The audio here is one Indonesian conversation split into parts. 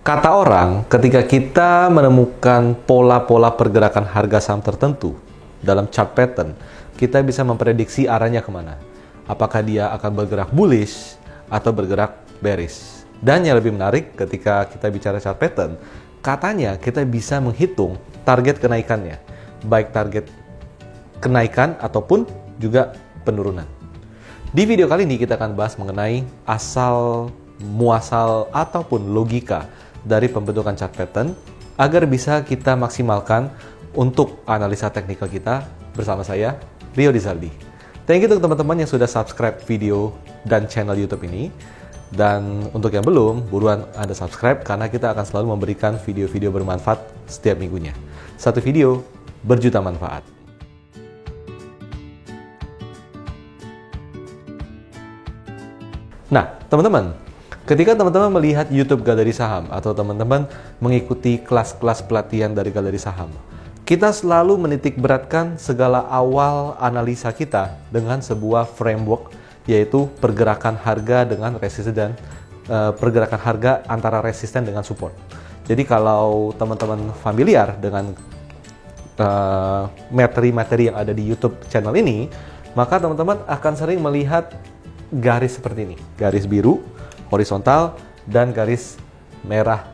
Kata orang, ketika kita menemukan pola-pola pergerakan harga saham tertentu dalam chart pattern, kita bisa memprediksi arahnya kemana. Apakah dia akan bergerak bullish atau bergerak bearish. Dan yang lebih menarik, ketika kita bicara chart pattern, katanya kita bisa menghitung target kenaikannya, baik target kenaikan ataupun juga penurunan. Di video kali ini kita akan bahas mengenai asal muasal ataupun logika dari pembentukan chart pattern agar bisa kita maksimalkan untuk analisa teknikal kita bersama saya, Rio Dizaldi. Thank you untuk teman-teman yang sudah subscribe video dan channel YouTube ini. Dan untuk yang belum, buruan Anda subscribe karena kita akan selalu memberikan video-video bermanfaat setiap minggunya. Satu video, berjuta manfaat. Nah, teman-teman, ketika teman-teman melihat YouTube Galeri Saham atau teman-teman mengikuti kelas-kelas pelatihan dari Galeri Saham, kita selalu menitik beratkan segala awal analisa kita dengan sebuah framework, yaitu pergerakan harga dengan resisten dan pergerakan harga antara resisten dengan support. Jadi kalau teman-teman familiar dengan materi-materi yang ada di YouTube channel ini, maka teman-teman akan sering melihat garis seperti ini, garis biru horizontal dan garis merah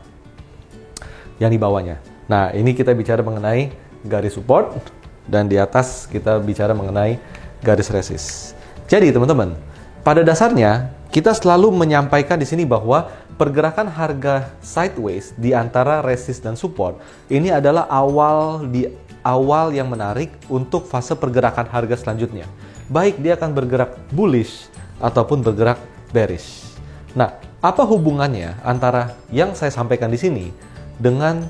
yang di bawahnya. Nah, ini kita bicara mengenai garis support dan di atas kita bicara mengenai garis resist. Jadi, teman-teman, pada dasarnya kita selalu menyampaikan di sini bahwa pergerakan harga sideways di antara resist dan support ini adalah awal yang menarik untuk fase pergerakan harga selanjutnya. Baik dia akan bergerak bullish ataupun bergerak bearish. Nah, apa hubungannya antara yang saya sampaikan di sini dengan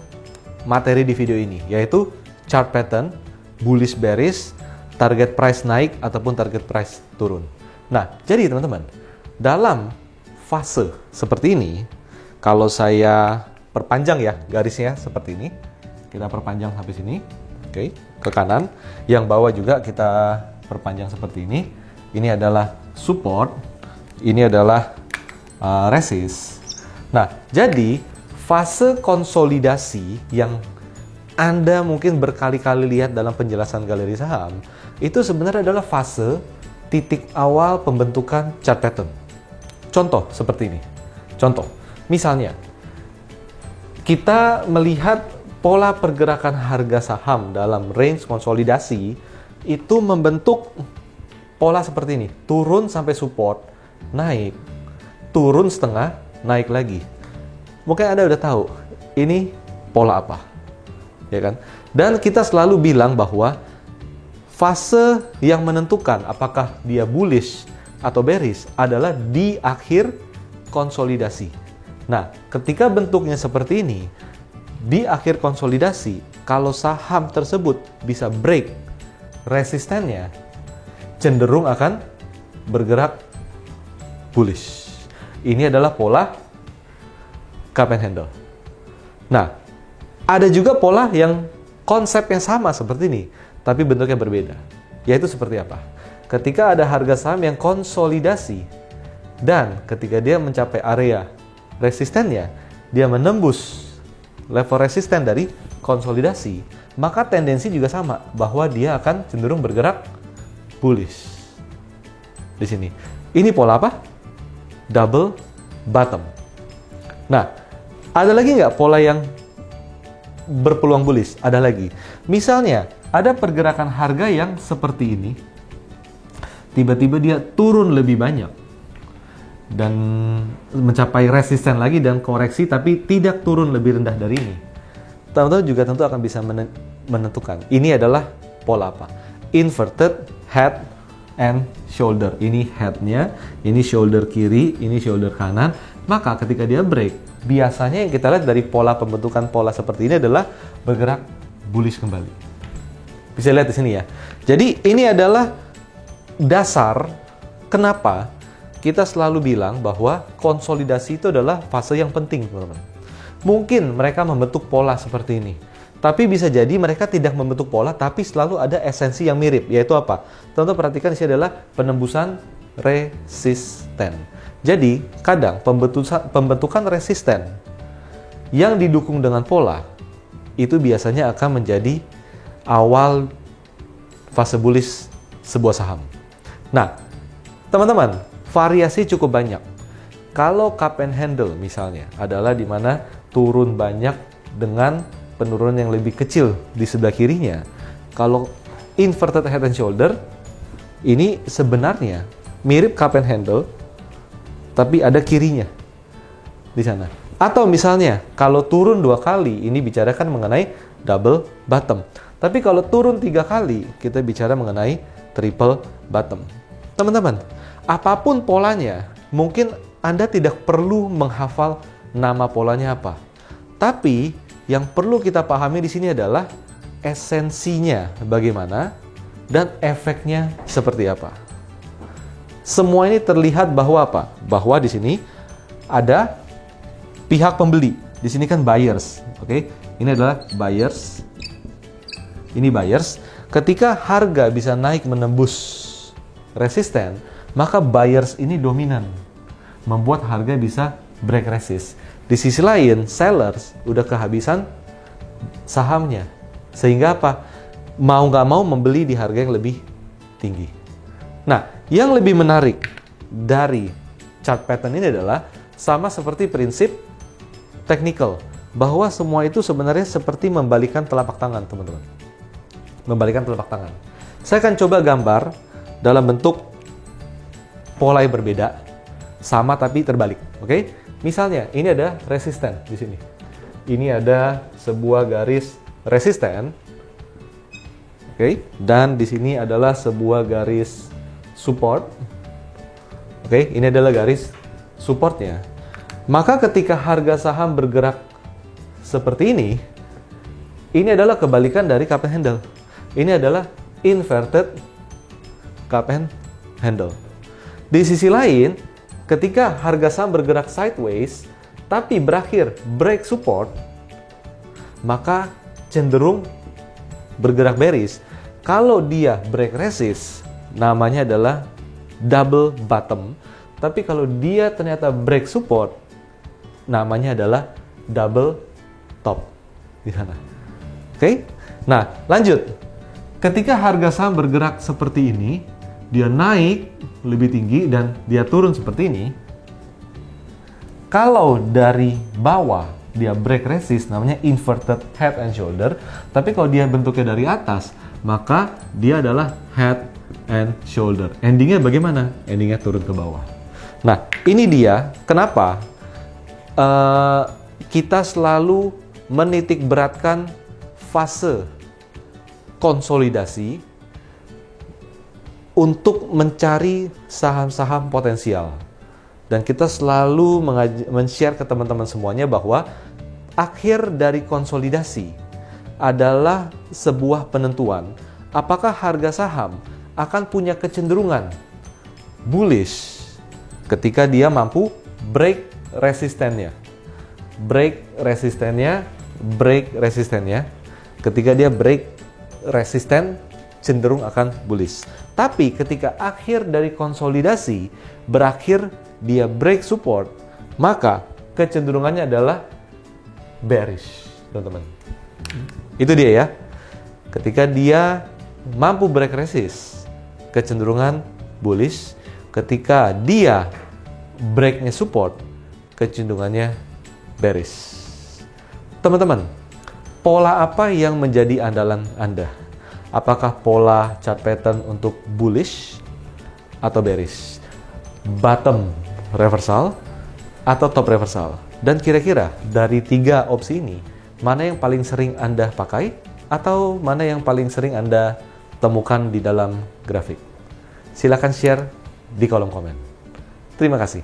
materi di video ini, yaitu chart pattern, bullish bearish, target price naik ataupun target price turun. Nah, jadi teman-teman, dalam fase seperti ini, kalau saya perpanjang ya garisnya seperti ini, kita perpanjang sampai sini, oke, ke kanan, yang bawah juga kita perpanjang seperti ini. Ini adalah support, ini adalah resist. Nah, jadi fase konsolidasi yang Anda mungkin berkali-kali lihat dalam penjelasan Galeri Saham, itu sebenarnya adalah fase titik awal pembentukan chart pattern. Contoh seperti ini. Contoh, misalnya kita melihat pola pergerakan harga saham dalam range konsolidasi itu membentuk pola seperti ini, turun sampai support, naik, turun setengah, naik lagi. Mungkin Anda udah tahu ini pola apa, ya kan? Dan kita selalu bilang bahwa fase yang menentukan apakah dia bullish atau bearish adalah di akhir konsolidasi. Nah, ketika bentuknya seperti ini, di akhir konsolidasi, kalau saham tersebut bisa break resistennya, cenderung akan bergerak bullish. Ini adalah pola cup and handle. Nah, ada juga pola yang konsepnya sama seperti ini, tapi bentuknya berbeda. Yaitu seperti apa? Ketika ada harga saham yang konsolidasi, dan ketika dia mencapai area resistennya, dia menembus level resisten dari konsolidasi, maka tendensi juga sama, bahwa dia akan cenderung bergerak bullish. Di sini. Ini pola apa? Double bottom. Nah, ada lagi nggak pola yang berpeluang bullish? Ada lagi. Misalnya, ada pergerakan harga yang seperti ini. Tiba-tiba dia turun lebih banyak. Dan mencapai resisten lagi dan koreksi, tapi tidak turun lebih rendah dari ini. Teman-teman juga tentu akan bisa menentukan. Ini adalah pola apa? Inverted head and shoulder. Ini headnya, ini shoulder kiri, ini shoulder kanan. Maka ketika dia break, biasanya yang kita lihat dari pola pembentukan pola seperti ini adalah bergerak bullish kembali. Bisa lihat di sini ya. Jadi ini adalah dasar kenapa kita selalu bilang bahwa konsolidasi itu adalah fase yang penting, teman-teman. Mungkin mereka membentuk pola seperti ini, tapi bisa jadi mereka tidak membentuk pola, tapi selalu ada esensi yang mirip, yaitu apa? Teman-teman perhatikan, di sini adalah penembusan resisten. Jadi, kadang pembentukan resisten yang didukung dengan pola, itu biasanya akan menjadi awal fase bullish sebuah saham. Nah, teman-teman, variasi cukup banyak. Kalau cup and handle misalnya adalah di mana turun banyak dengan penurunan yang lebih kecil di sebelah kirinya. Kalau inverted head and shoulder, ini sebenarnya mirip cup and handle, tapi ada kirinya di sana. Atau misalnya, kalau turun 2 kali, ini bicarakan mengenai double bottom. Tapi kalau turun 3 kali, kita bicara mengenai triple bottom. Teman-teman, apapun polanya, mungkin Anda tidak perlu menghafal nama polanya apa. Tapi, yang perlu kita pahami di sini adalah esensinya bagaimana dan efeknya seperti apa. Semua ini terlihat bahwa apa? Bahwa di sini ada pihak pembeli. Di sini kan buyers, oke? Ini adalah buyers. Ini buyers. Ketika harga bisa naik menembus resisten, maka buyers ini dominan, membuat harga bisa break resist. Di sisi lain, sellers udah kehabisan sahamnya, sehingga apa? Mau nggak mau membeli di harga yang lebih tinggi. Nah, yang lebih menarik dari chart pattern ini adalah sama seperti prinsip technical, bahwa semua itu sebenarnya seperti membalikan telapak tangan, teman-teman. Membalikan telapak tangan. Saya akan coba gambar dalam bentuk pola yang berbeda, sama tapi terbalik, oke? Misalnya, ini ada resisten di sini. Ini ada sebuah garis resisten, oke? Dan di sini adalah sebuah garis support, oke? Ini adalah garis supportnya. Maka ketika harga saham bergerak seperti ini adalah kebalikan dari cup and handle. Ini adalah inverted cup and handle. Di sisi lain, ketika harga saham bergerak sideways, tapi berakhir break support, maka cenderung bergerak bearish. Kalau dia break resist, namanya adalah double bottom. Tapi kalau dia ternyata break support, namanya adalah double top di sana. Oke? Nah, lanjut. Ketika harga saham bergerak seperti ini, dia naik lebih tinggi dan dia turun seperti ini. Kalau dari bawah dia break resist, namanya inverted head and shoulder. Tapi kalau dia bentuknya dari atas, maka dia adalah head and shoulder. Endingnya bagaimana? Endingnya turun ke bawah. Nah, ini dia kenapa kita selalu menitik beratkan fase konsolidasi untuk mencari saham-saham potensial. Dan kita selalu men-share ke teman-teman semuanya bahwa akhir dari konsolidasi adalah sebuah penentuan apakah harga saham akan punya kecenderungan bullish ketika dia mampu break resistennya. Ketika dia break resisten, cenderung akan bullish. Tapi ketika akhir dari konsolidasi berakhir dia break support, maka kecenderungannya adalah bearish, teman-teman. Itu dia ya. Ketika dia mampu break resist, kecenderungan bullish. Ketika dia breaknya support, kecenderungannya bearish. Teman-teman, pola apa yang menjadi andalan Anda? Apakah pola chart pattern untuk bullish atau bearish? Bottom reversal atau top reversal? Dan kira-kira dari 3 opsi ini, mana yang paling sering Anda pakai atau mana yang paling sering Anda temukan di dalam grafik? Silakan share di kolom komen. Terima kasih.